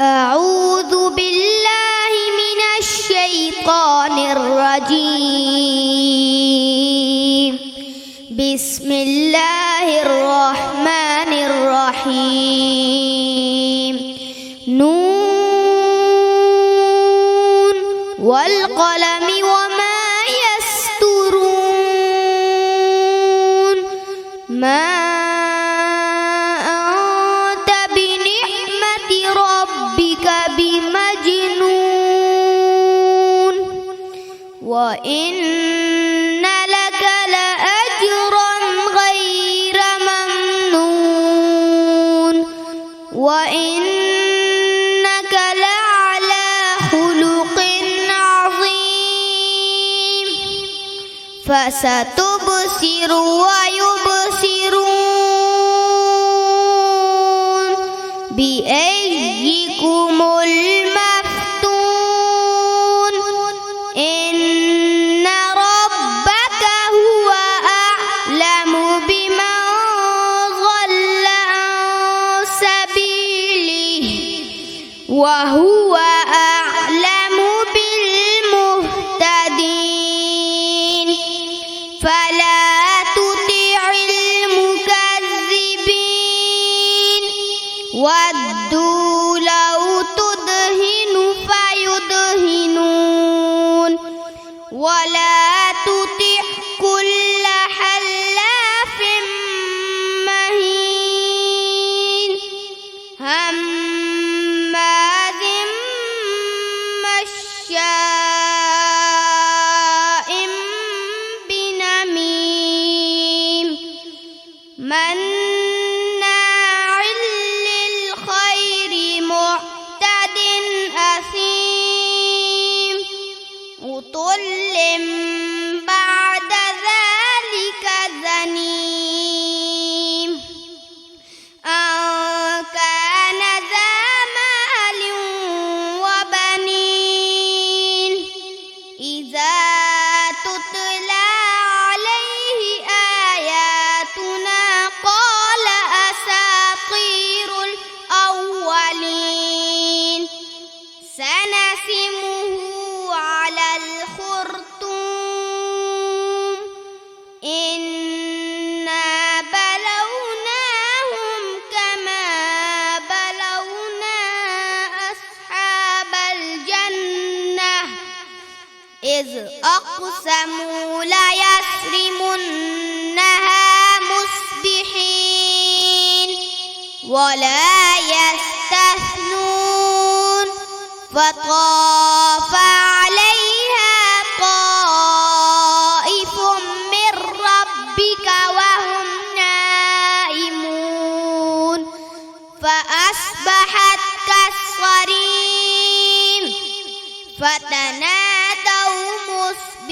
أعوذ بالله من الشيطان الرجيم. بسم الله الرحمن الرحيم. نون والقلم وما يسطرون. ما أنت بنعمة ربك بمجنون وإن لك لأجرا غير ممنون وإنك لعلى خلق عظيم. فستبصر ويبصرون بأيكم المفتون. إن ربك هو أعلم بمن ضل عن سبيله وهو أعلم بالمهتدين. فلا تطع المكذبين ودوا لو تدهن فيدهنون ولا تطع كل حلاف مهين هماز مشاء بنميم مناع للخير معتد أثيم عتل بعد ذلك زنيم أن كان ذا مال وبنين. إذا تتلى عليه آياتنا قال أساطير الأولين. سنسمه على الخرطوم. إنا بلوناهم كما بلونا أصحاب الجنة إذ أقسموا ليصرمنها مصبحين ولا يستثنون. فطاف عليها طائف من ربك وهم نائمون فأصبحت كالصريم. فتنادوا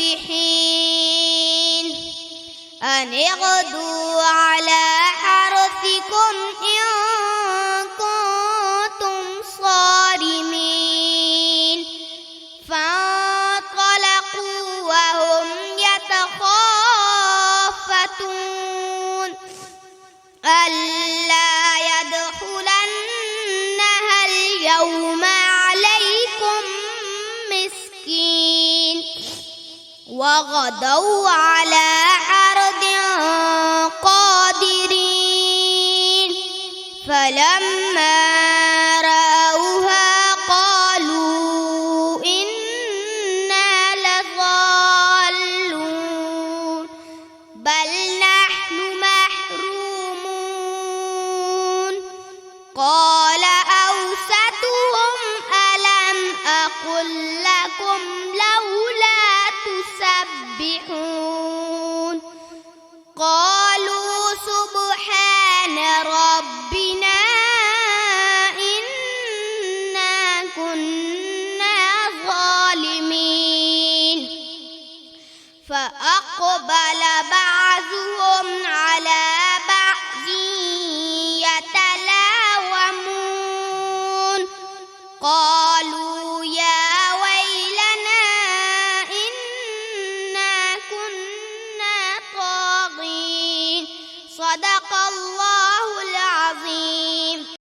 مصبحين أن اغدوا على حرثكم إن كنتم صارمين. فانطلقوا وهم يتخافتون ألا يدخلنها اليوم عليكم مسكين. وغدوا على حرد قادرين. فلما